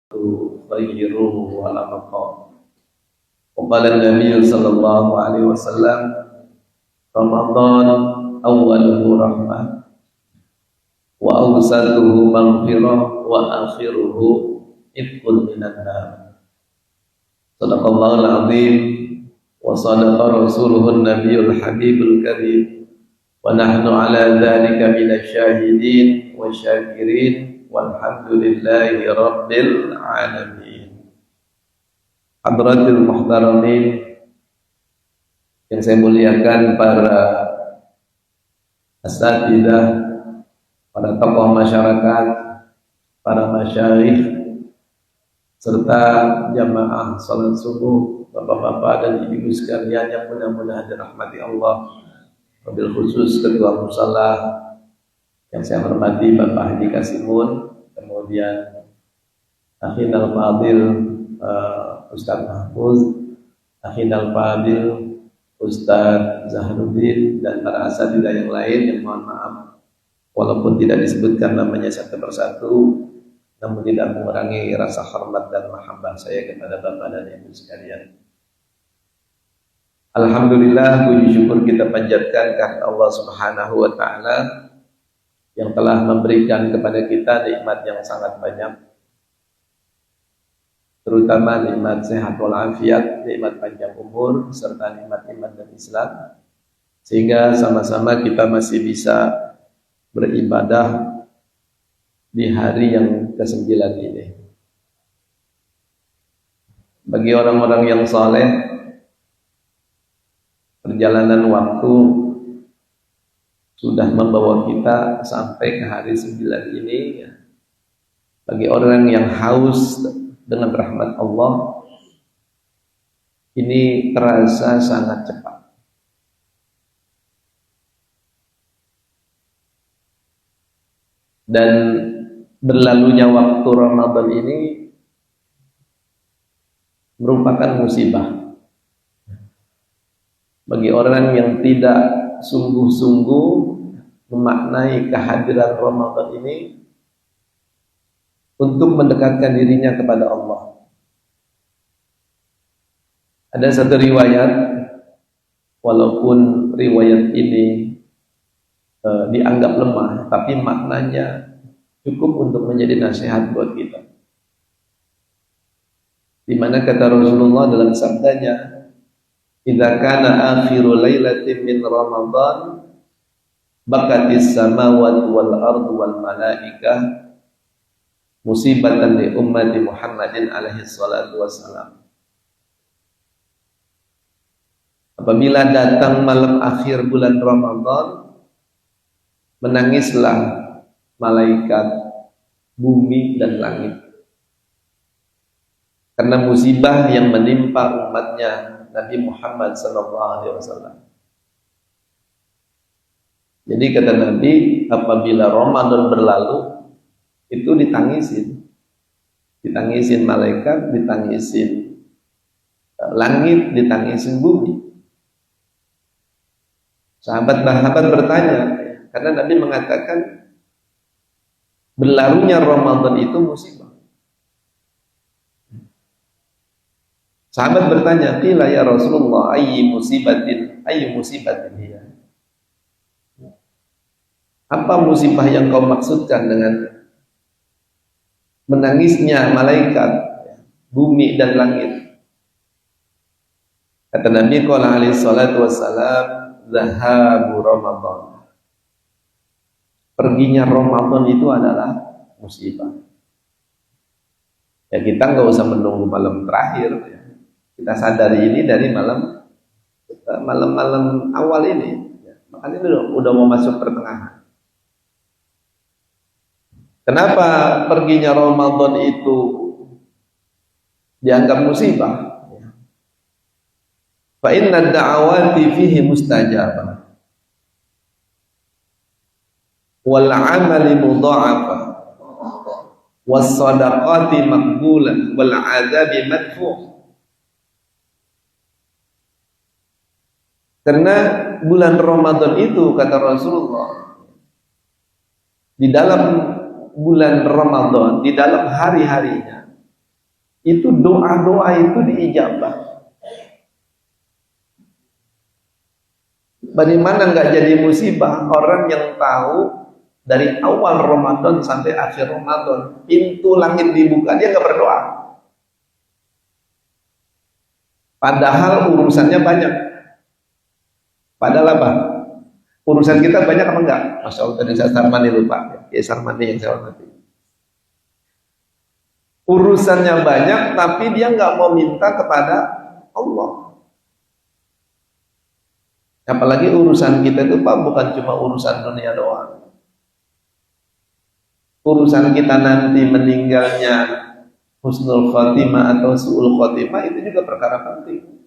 خيره ولا مقام. وقال النبي صلى الله عليه وسلم رمضان أوله رحمة وأوسطه مغفرة وآخره عتق من النار. صدق الله العظيم وصدق رسوله النبي الحبيب الكريم ونحن على ذلك من الشاهدين والشاكرين والحمد لله رب العالمين. Hadratil muhtaramin yang saya muliakan, para asatidzah, para tokoh masyarakat, para masyayikh, serta jamaah salat subuh, bapak-bapak dan ibu-ibu sekalian yang mudah-mudahan dirahmati Allah. Wabil khusus ketua musala yang saya hormati Bapak Haji Kasimun, kemudian Akhinal Fadil Ustaz Mahfuz, Akhinal Fadil Ustaz Zahruddin, dan para asatidzah yang lain yang mohon maaf walaupun tidak disebutkan namanya satu persatu, namun tidak mengurangi rasa hormat dan mahabbah saya kepada Bapak dan Ibu sekalian. Alhamdulillah, puji syukur kita panjatkan kepada Allah Subhanahu wa taala yang telah memberikan kepada kita nikmat yang sangat banyak, terutama nikmat sehat walafiat, nikmat panjang umur, serta nikmat iman dan Islam, sehingga sama-sama kita masih bisa beribadah di hari yang ke-9 ini. Bagi orang-orang yang saleh, perjalanan waktu sudah membawa kita sampai ke hari 9 ini. Bagi orang yang haus dengan rahmat Allah, ini terasa sangat cepat. Dan berlalunya waktu Ramadan ini merupakan musibah bagi orang yang tidak sungguh-sungguh memaknai kehadiran Ramadan ini untuk mendekatkan dirinya kepada Allah. Ada satu riwayat, walaupun riwayat ini dianggap lemah, tapi maknanya cukup untuk menjadi nasihat buat kita. Di mana kata Rasulullah dalam sabdanya, "Idza kana akhiru lailatin min Ramadan bakatis samawati wal ardu wal malaikah musibatan li ummati Muhammadin alaihi salatu wassalam." Apabila datang malam akhir bulan Ramadan, menangislah malaikat bumi dan langit karena musibah yang menimpa umatnya Nabi Muhammad SAW. Jadi kata Nabi, apabila Ramadan berlalu, itu ditangisin malaikat, ditangisin langit, ditangisin bumi. Sahabat-sahabat bertanya, karena Nabi mengatakan berlalunya Ramadan itu musibah. Sahabat bertanya, "Qila ya Rasulullah, ayyu musibatin hiya?" Apa musibah yang kau maksudkan dengan menangisnya malaikat, bumi dan langit? Kata Nabi qala alaihi salatu wassalam, "Zahabu Ramadan." Perginya Ramadan itu adalah musibah. Ya, kita nggak usah menunggu malam terakhir, ya. Kita sadari ini dari malam awal ini, ya. Makanya itu udah mau masuk pertengahan. Kenapa perginya Ramadan itu dianggap musibah? Fa inna da'awati fihi mustajabah wal 'amali mudha'afah was sadaqati maqbulah wal 'adzabi madfu'. Karena bulan Ramadan itu, kata Rasulullah, di dalam bulan Ramadan, di dalam hari-harinya, itu doa-doa itu diijabah. Bagaimana nggak jadi musibah orang yang tahu dari awal Ramadan sampai akhir Ramadan pintu langit dibuka, dia nggak berdoa. Padahal urusannya banyak. Padahal apa? Urusan kita banyak apa enggak? Masya Allah, tadi saya Sarmani lupa. Ya Sarmani yang saya hormati. Urusannya banyak, tapi dia nggak mau minta kepada Allah. Apalagi urusan kita itu Pak bukan cuma urusan dunia doang. Urusan kita nanti meninggalnya husnul khotimah atau su'ul khotimah itu juga perkara penting.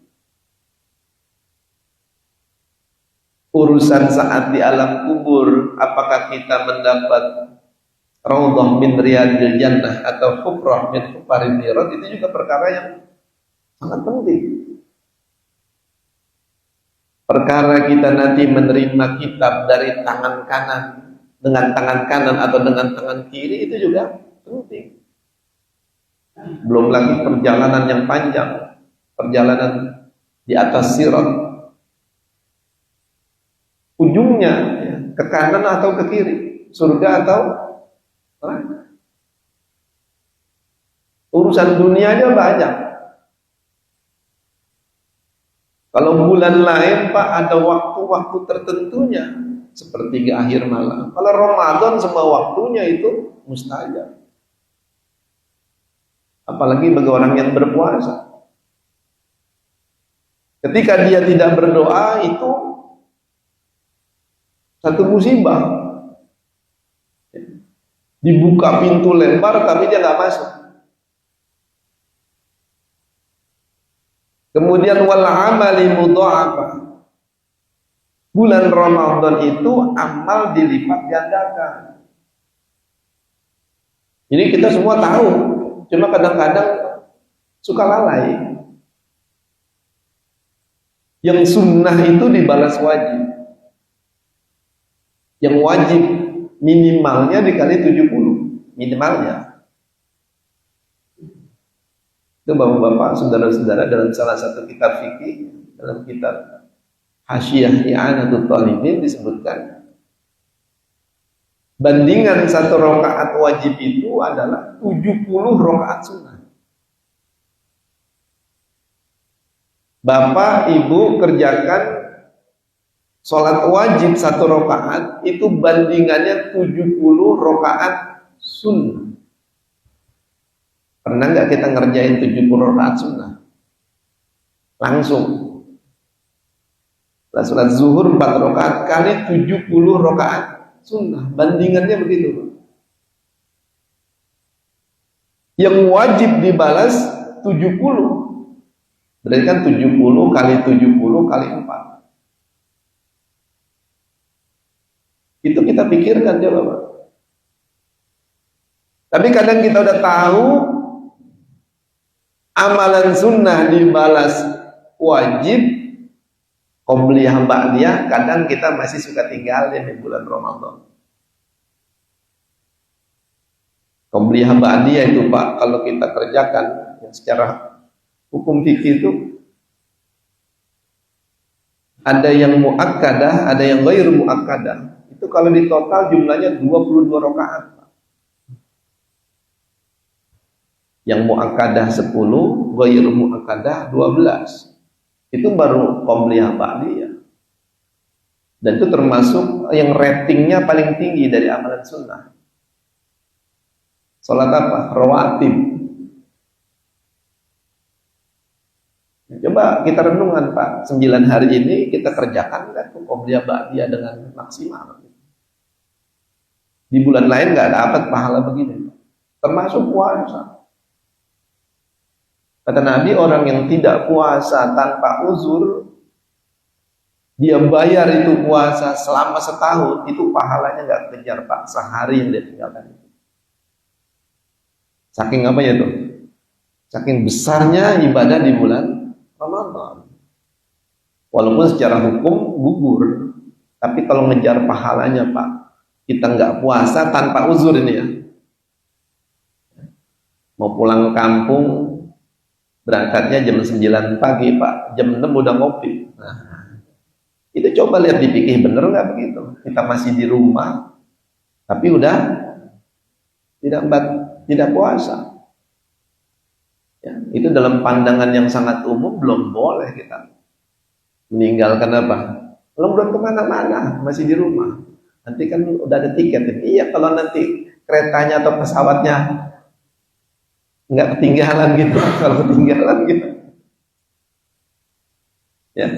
Urusan saat di alam kubur, apakah kita mendapat raudhah min riyadil jannah atau hufrah min hufarin niran, itu juga perkara yang sangat penting. Perkara kita nanti menerima kitab dari tangan kanan dengan tangan kanan atau dengan tangan kiri itu juga penting. Belum lagi perjalanan yang panjang, perjalanan di atas sirat, ujungnya ya, ke kanan atau ke kiri, surga atau neraka. Urusan dunianya banyak. Kalau bulan lain Pak ada waktu-waktu tertentunya, sepertiga akhir malam. Kalau Ramadan semua waktunya itu mustajab. Apalagi bagi orang yang berpuasa. Ketika dia tidak berdoa itu satu musibah. Dibuka pintu lebar tapi dia nggak masuk. Kemudian wal amali mudha'afa. Bulan Ramadan itu amal dilipat gandakan. Ini kita semua tahu, cuma kadang-kadang suka lalai. Yang sunnah itu dibalas wajib. Yang wajib minimalnya dikali 70, minimalnya. Itu bapak-bapak, saudara-saudara, dalam salah satu kitab fikih, dalam kitab Hasyiah I'anatul Talibin disebutkan bandingan satu rakaat wajib itu adalah 70 rakaat sunnah. Bapak, ibu kerjakan sholat wajib satu rakaat itu bandingannya 70 rakaat sunnah. Pernah nggak kita ngerjain 70 rakaat sunnah? Langsung. Sholat zuhur 4 rakaat kali 70 rakaat sunnah. Bandingannya begitu. Yang wajib dibalas 70. Berarti kan 70 kali 70 kali 4. Itu kita pikirkan ya Bapak. Tapi kadang kita udah tahu amalan sunnah dibalas wajib, qobliyah ba'diyah, kadang kita masih suka tinggalin di bulan Ramadan. Qobliyah ba'diyah itu Pak, kalau kita kerjakan yang secara hukum fikih itu ada yang muakkadah, ada yang ghairu muakkadah. Itu kalau di total jumlahnya 22 rakaat. Yang muakkadah 10, ghairu muakkadah 12. Itu baru qobliyah ba'diyah. Dan itu termasuk yang ratingnya paling tinggi dari amalan sunnah. Salat apa? Rawatib. Coba kita renungan Pak, 9 hari ini kita kerjakan kan qobliyah ba'diyah dengan maksimal. Di bulan lain nggak dapat pahala begini. Termasuk puasa. Kata Nabi, orang yang tidak puasa tanpa uzur, dia bayar itu puasa selama setahun, itu pahalanya nggak kejar Pak, sehari yang dia tinggalkan. Saking apa ya tuh? Saking besarnya ibadah di bulan Ramadan. Walaupun secara hukum gugur, tapi kalau ngejar pahalanya Pak, kita nggak puasa tanpa uzur ini ya. Mau pulang kampung Berangkatnya jam 9 pagi Pak, jam 6 udah ngopi. Nah, itu coba lihat dipikir bener nggak begitu? Kita masih di rumah, tapi udah tidak puasa. Ya, itu dalam pandangan yang sangat umum belum boleh kita meninggalkan apa? Belum kemana-mana, masih di rumah. Nanti kan udah ada tiket. Iya, kalau nanti keretanya atau pesawatnya nggak ketinggalan gitu, kalau ketinggalan gitu, ya.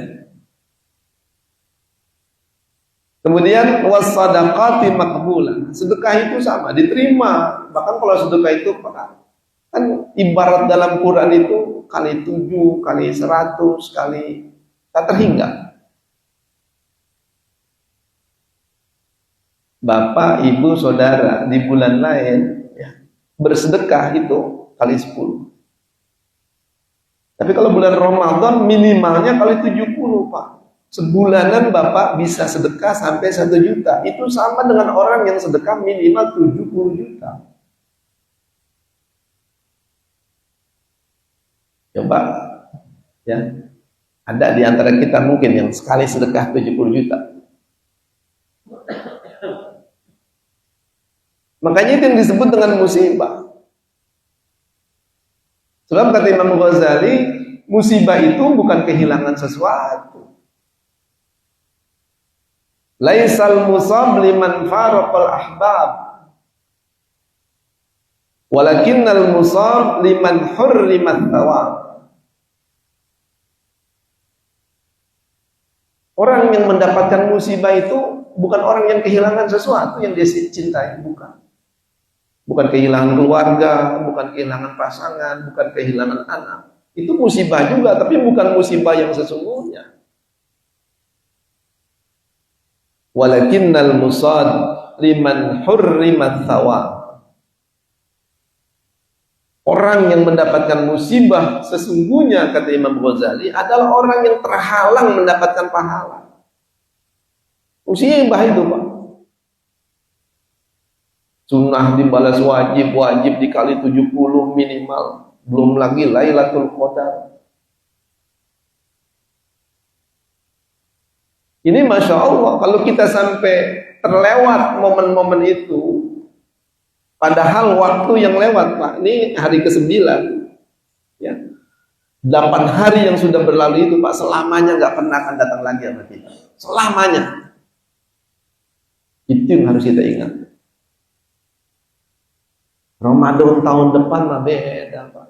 Kemudian wasadaqati maqbulah, sedekah itu sama, diterima. Bahkan kalau sedekah itu kan ibarat dalam Quran itu kali 7, kali 100, kali tak terhingga. Bapak, ibu, saudara di bulan lain ya, bersedekah itu kali 10. Tapi kalau bulan Ramadan minimalnya kali 70 Pak. Sebulanan Bapak bisa sedekah sampai 1 juta. Itu sama dengan orang yang sedekah minimal 70 juta. Coba ya, ada di antara kita mungkin yang sekali sedekah 70 juta. Makanya itu yang disebut dengan musibah. Sebab kata Imam Ghazali, musibah itu bukan kehilangan sesuatu. Laisal musab liman faraqal ahbab, walakinnal musab liman hurrimat thawab. Orang yang mendapatkan musibah itu bukan orang yang kehilangan sesuatu yang dia cintai, bukan. Bukan kehilangan keluarga, bukan kehilangan pasangan, bukan kehilangan anak. Itu musibah juga, tapi bukan musibah yang sesungguhnya. Walakinnal musad liman hurrimat thawab. Orang yang mendapatkan musibah sesungguhnya, kata Imam Ghazali, adalah orang yang terhalang mendapatkan pahala. Musibah itu Pak. Sunnah dibalas wajib, wajib dikali 70 minimal. Belum lagi Lailatul Qadar. Ini Masya Allah, kalau kita sampai terlewat momen-momen itu, padahal waktu yang lewat Pak, ini hari ke-9 ya, 8 hari yang sudah berlalu itu Pak, selamanya nggak pernah akan datang lagi sama kita. Selamanya. Itu yang harus kita ingat. Ramadan tahun depan mah beda Pak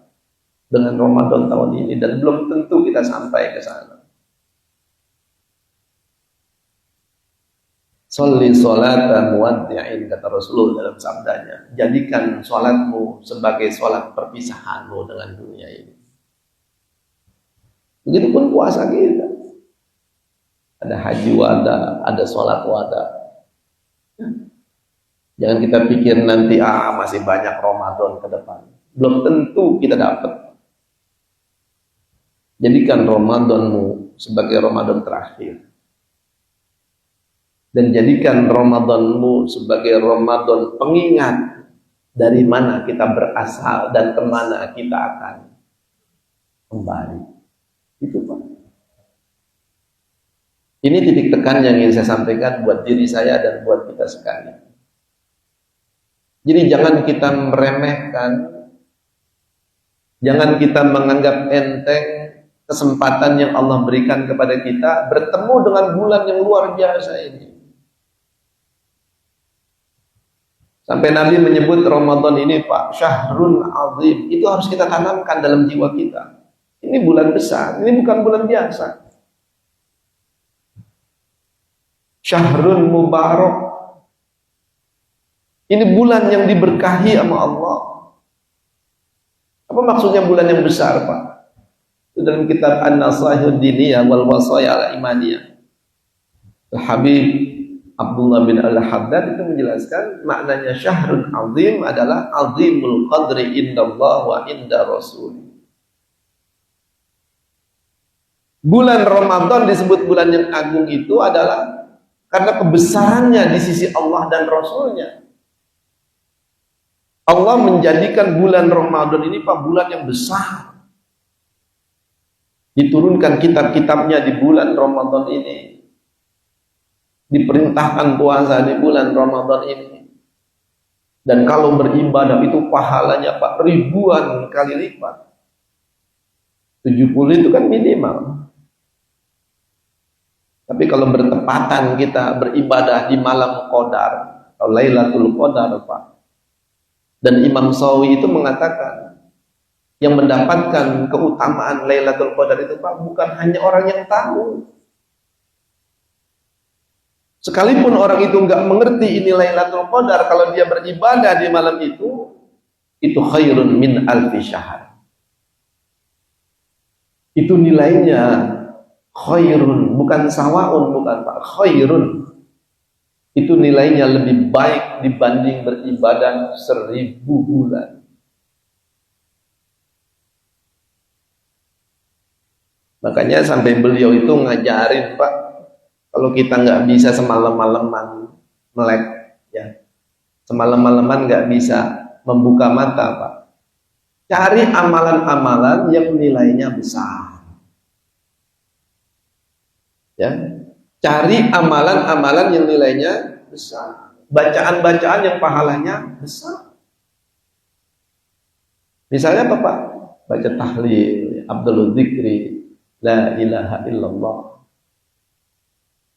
dengan Ramadan tahun ini, dan belum tentu kita sampai ke sana. Sholli sholata muwaddi'in, kata Rasulullah dalam sabdanya, jadikan sholatmu sebagai sholat perpisahanmu dengan dunia ini. Begitupun puasa kita. Ada haji wada, ada sholat wada. Jangan kita pikir nanti masih banyak Ramadan ke depan. Belum tentu kita dapat. Jadikan Ramadanmu sebagai Ramadan terakhir. Dan jadikan Ramadanmu sebagai Ramadan pengingat dari mana kita berasal dan kemana kita akan kembali. Itu Pak. Ini titik tekan yang ingin saya sampaikan buat diri saya dan buat kita sekalian. Jadi jangan kita meremehkan, jangan kita menganggap enteng kesempatan yang Allah berikan kepada kita bertemu dengan bulan yang luar biasa ini. Sampai Nabi menyebut Ramadan ini Pak, syahrun azim. Itu harus kita tanamkan dalam jiwa kita. Ini bulan besar, ini bukan bulan biasa. Syahrun mubarak. Ini bulan yang diberkahi sama Allah. Apa maksudnya bulan yang besar Pak? Itu dalam kitab An-Nasihud Diniyah wal Wasaya al-Imaniyah. Habib Abdullah bin Al-Haddad itu menjelaskan maknanya syahrun azim adalah azimul qadri indallah wa inda rasul. Bulan Ramadan disebut bulan yang agung itu adalah karena kebesarannya di sisi Allah dan Rasulnya. Allah menjadikan bulan Ramadan ini Pak bulan yang besar. Diturunkan kitab-kitabnya di bulan Ramadan ini. Diperintahkan puasa di bulan Ramadan ini. Dan kalau beribadah itu pahalanya Pak ribuan kali lipat. 70 itu kan minimal. Tapi kalau bertepatan kita beribadah di malam Qadar atau Lailatul Qadar Pak. Dan Imam Sawi itu mengatakan yang mendapatkan keutamaan Lailatul Qadar itu Pak bukan hanya orang yang tahu. Sekalipun orang itu enggak mengerti ini Lailatul Qadar, kalau dia beribadah di malam itu khairun min alfi syahr. Itu nilainya khairun, bukan sawaun, bukan Pak, khairun. Itu nilainya lebih baik dibanding beribadah 1000 bulan. Makanya sampai beliau itu ngajarin Pak, kalau kita nggak bisa semalam-malaman melek, ya, semalam-malaman nggak bisa membuka mata Pak, cari amalan-amalan yang nilainya besar. Ya, cari amalan-amalan yang nilainya besar, bacaan-bacaan yang pahalanya besar. Misalnya apa Pak? Baca tahlil, Abdul Dzikri, la ilaha illallah.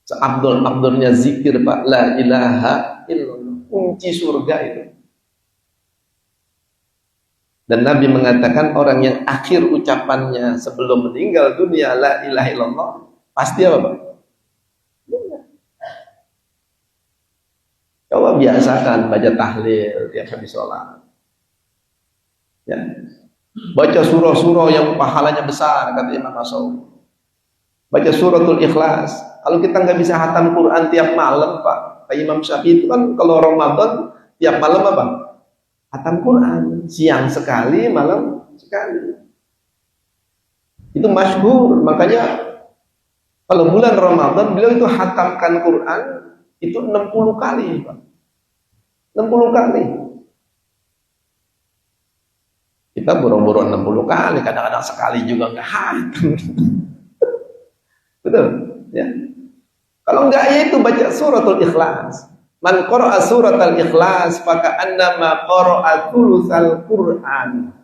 Seabdul-abdulnya zikir Pak, la ilaha illallah, kunci surga itu. Dan Nabi mengatakan orang yang akhir ucapannya sebelum meninggal dunia la ilaha illallah, pasti apa Pak? Coba biasakan baca tahlil tiap habis sholat. Ya. Baca surah-surah yang pahalanya besar, kata Imam Nawawi. Baca suratul Ikhlas. Kalau kita nggak bisa hatam Quran tiap malam Pak, Imam Syafi'i itu kan kalau Ramadan tiap malam apa? Hatam Quran, siang sekali, malam sekali. Itu masyhur, makanya kalau bulan Ramadan beliau itu hatamkan Quran itu 60 kali Pak. 60 kali. Kita boro-boro 60 kali, kadang-kadang sekali juga nggak hatam. Betul, ya. Kalau enggak ya itu baca suratul Ikhlas. Man qara'a suratul Ikhlas faka'annama qara'a thulutsal Qur'an.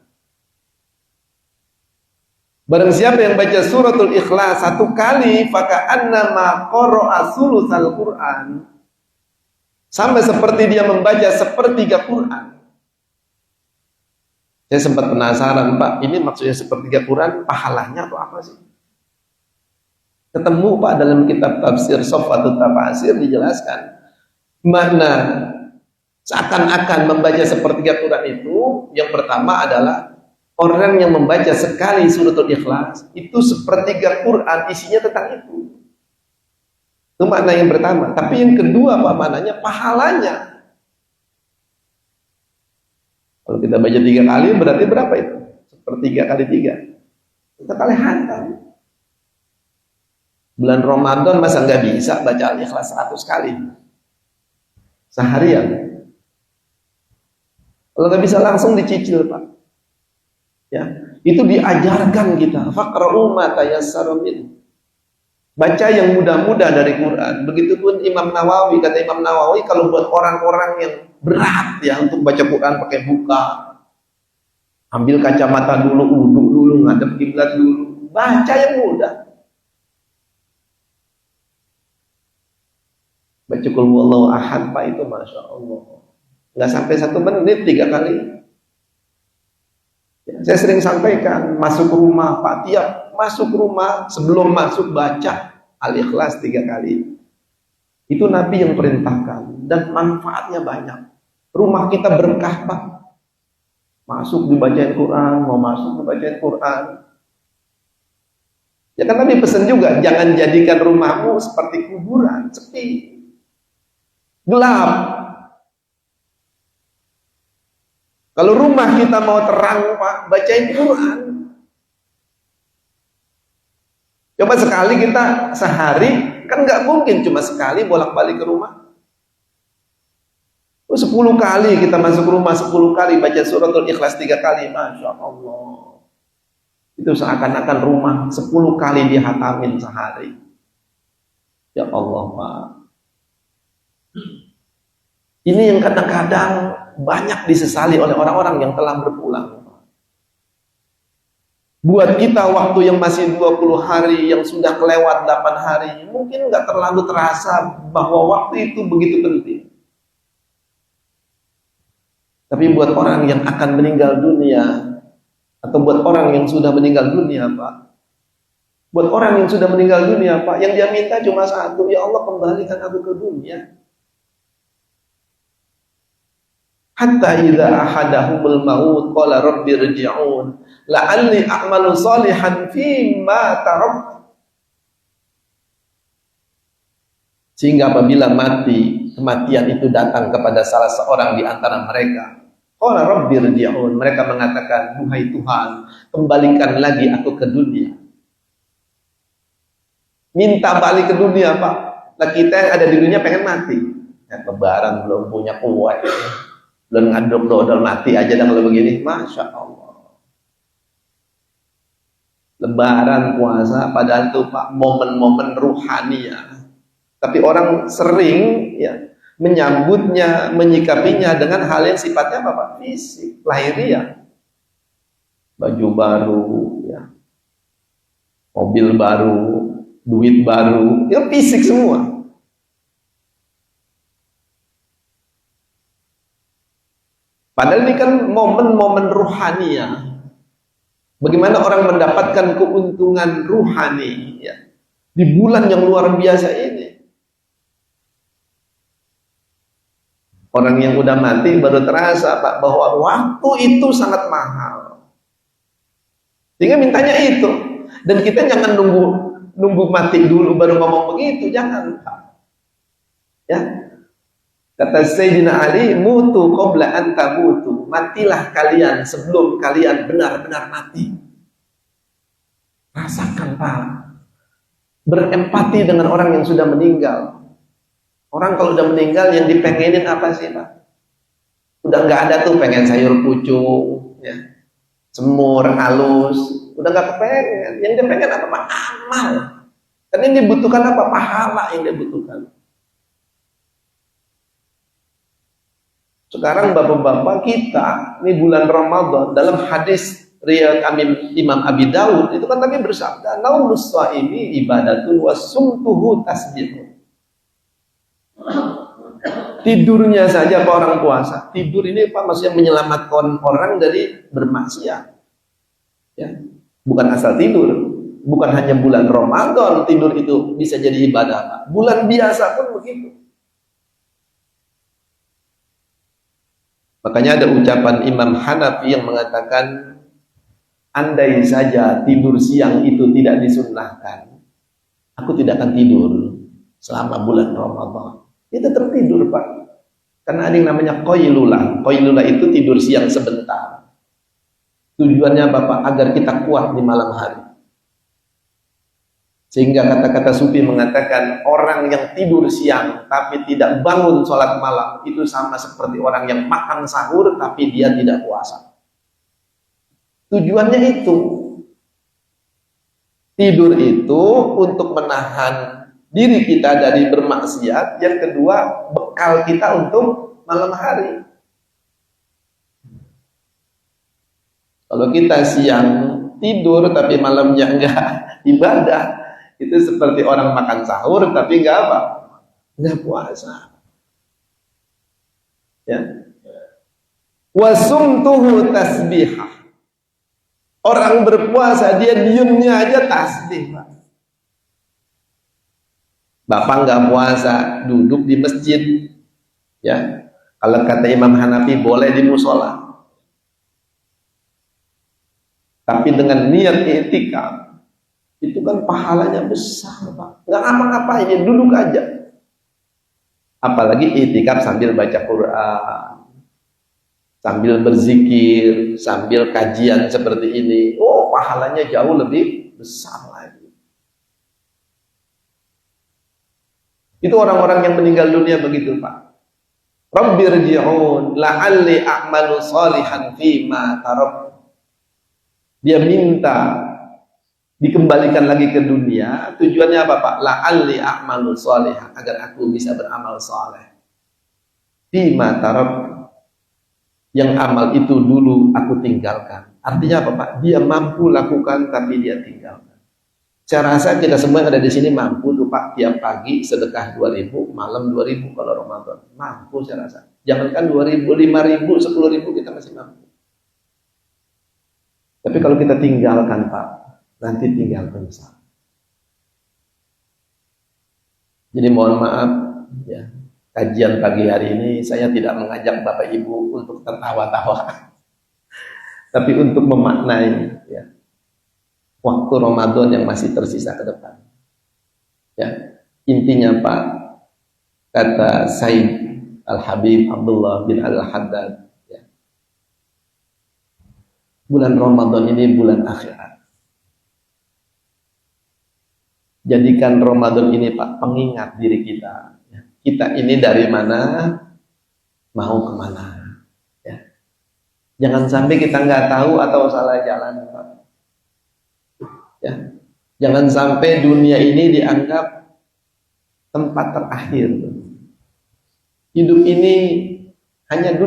Barang siapa yang baca suratul Ikhlas 1 kali faka'annama qara'a thulutsal Qur'an. Sama seperti dia membaca sepertiga Quran. Saya sempat penasaran Pak, ini maksudnya sepertiga Quran pahalanya atau apa sih? Ketemu Pak dalam kitab tafsir Sofwatut Tafasir dijelaskan makna seakan-akan membaca sepertiga Quran itu yang pertama adalah orang yang membaca sekali suratul Ikhlas itu sepertiga Quran isinya tentang itu. Itu makna yang pertama. Tapi yang kedua Pak maknanya pahalanya. Kalau kita baca 3 kali berarti berapa itu? Sepertiga kali 3. Kita kali hantam. Bulan Ramadan masa nggak bisa baca Al-Ikhlas 100 kali seharian? Kalau nggak bisa langsung dicicil Pak. Ya, itu diajarkan kita. Faqra'u ma tayassara min. Baca yang mudah-mudah dari Quran. Begitupun Imam Nawawi, kata Imam Nawawi kalau buat orang-orang yang berat ya untuk baca Quran pakai buka, ambil kacamata dulu, uduk dulu, ngadep kiblat dulu, baca yang mudah. Baca qul huwallahu ahad Pak itu Masya Allah nggak sampai 1 menit 3 kali ya, saya sering sampaikan masuk rumah Pak, tiap masuk rumah sebelum masuk baca Al-Ikhlas 3 kali. Itu Nabi yang perintahkan dan manfaatnya banyak. Rumah kita berkah Pak, masuk dibacain Quran, mau masuk dibacain Quran. Ya kan Nabi pesan juga jangan jadikan rumahmu seperti kuburan, sepi, gelap. Kalau rumah kita mau terang Pak, bacain Quran. Coba sekali kita sehari, kan nggak mungkin cuma sekali bolak-balik ke rumah. 10 kali kita masuk rumah, 10 kali baca suratul Ikhlas 3 kali, Masya Allah. Itu seakan-akan rumah 10 kali dihatamin sehari. Ya Allah, Pak. Ini yang kadang-kadang banyak disesali oleh orang-orang yang telah berpulang. Buat kita waktu yang masih 20 hari, yang sudah kelewat 8 hari, mungkin nggak terlalu terasa bahwa waktu itu begitu penting. Tapi buat orang yang akan meninggal dunia, atau buat orang yang sudah meninggal dunia, Pak, buat orang yang sudah meninggal dunia, Pak, yang dia minta cuma satu, ya Allah kembalikan aku ke dunia. Hatta idza ahadahumul maut qala rabbi irji'un la'alli a'malu salihan fima tarak. Sehingga apabila kematian itu datang kepada salah seorang di antara mereka, qala rabbi irji'un, mereka mengatakan, duhai Tuhan, kembalikan lagi aku ke dunia. Minta balik ke dunia, Pak. Nah, kita yang ada di dunia pengen mati. Ya, lebaran belum punya kuat. Belum ngaduk dodol mati aja dan kalau begini, Masya Allah. Lebaran, puasa, padahal itu Pak momen-momen ruhani ya. Tapi orang sering ya menyambutnya, menyikapinya dengan hal yang sifatnya apa Pak? Fisik, lahiriah. Baju baru, ya, mobil baru, duit baru, ya fisik semua. Padahal ini kan momen-momen ruhania. Bagaimana orang mendapatkan keuntungan ruhani ya, di bulan yang luar biasa ini. Orang yang udah mati baru terasa Pak bahwa waktu itu sangat mahal. Sehingga mintanya itu. Dan kita jangan nunggu mati dulu baru ngomong begitu, jangan Pak. Ya. Kata Sayyidina Ali, mutu qabla an tamutu. Matilah kalian sebelum kalian benar-benar mati. Rasakan Pak. Berempati dengan orang yang sudah meninggal. Orang kalau udah meninggal yang dipengenin apa sih Pak? Udah nggak ada tuh pengen sayur pucung, ya, semur halus. Udah nggak kepengen. Yang dia pengen apa Pak? Amal. Karena yang dibutuhkan apa? Pahala yang dia butuhkan. Sekarang bapak-bapak kita, ini bulan Ramadan, dalam hadis riwayat Imam Abi Dawud, itu kan tadi bersabda, naumus shaimi ibadatun wa sumtuhu tasbihun. Tidurnya saja Pak orang puasa. Tidur ini Pak maksudnya menyelamatkan orang dari bermaksiat. Ya. Bukan asal tidur. Bukan hanya bulan Ramadan tidur itu bisa jadi ibadah Pak. Bulan biasa pun begitu. Makanya ada ucapan Imam Hanafi yang mengatakan, andai saja tidur siang itu tidak disunnahkan, aku tidak akan tidur selama bulan Ramadan. Itu tertidur Pak. Karena ada yang namanya qailulah. Qailulah itu tidur siang sebentar. Tujuannya Bapak agar kita kuat di malam hari. Sehingga kata-kata Sufi mengatakan orang yang tidur siang tapi tidak bangun sholat malam itu sama seperti orang yang makan sahur tapi dia tidak puasa. Tujuannya itu. Tidur itu untuk menahan diri kita dari bermaksiat. Yang kedua, bekal kita untuk malam hari. Kalau kita siang tidur tapi malamnya enggak ibadah, itu seperti orang makan sahur tapi enggak apa? Enggak puasa. Ya. Wasumtuhu tasbihah. Orang berpuasa dia diemnya aja tasbih, Pak. Bapak enggak puasa, duduk di masjid. Ya. Kalau kata Imam Hanafi boleh di musola. Tapi dengan niat i'tikaf itu kan pahalanya besar Pak. Nggak ngapa-ngapain, ya duduk aja. Apalagi i'tikaf sambil baca Quran, sambil berzikir, sambil kajian seperti ini. Oh, pahalanya jauh lebih besar lagi. Itu orang-orang yang meninggal dunia begitu Pak. Rabbirji'un la'alli a'malu salihan fima tarak. Dia minta dikembalikan lagi ke dunia. Tujuannya apa Pak? La'alli a'malu sholihah, agar aku bisa beramal soleh. Fima tarak, yang amal itu dulu aku tinggalkan. Artinya apa Pak? Dia mampu lakukan tapi dia tinggalkan. Saya rasa kita semua yang ada di sini mampu tuh Pak, tiap pagi sedekah 2.000, malam 2.000 kalau Ramadan. Mampu saya rasa. Jangankan 2.000, 5.000, 10.000 kita masih mampu. Tapi kalau kita tinggalkan Pak, nanti tinggal menyesal. Jadi mohon maaf ya, kajian pagi hari ini saya tidak mengajak Bapak Ibu untuk tertawa-tawa, tapi untuk memaknai ya, waktu Ramadan yang masih tersisa ke depan. Ya, intinya Pak, kata Said Al-Habib Abdullah bin Al-Haddad, ya, bulan Ramadan ini bulan akhirat. Jadikan Ramadan ini Pak pengingat diri kita. Ya, kita ini dari mana, mau kemana. Ya. Jangan sampai kita nggak tahu atau salah jalan Pak. Ya. Jangan sampai dunia ini dianggap tempat terakhir. Hidup ini hanya dunia.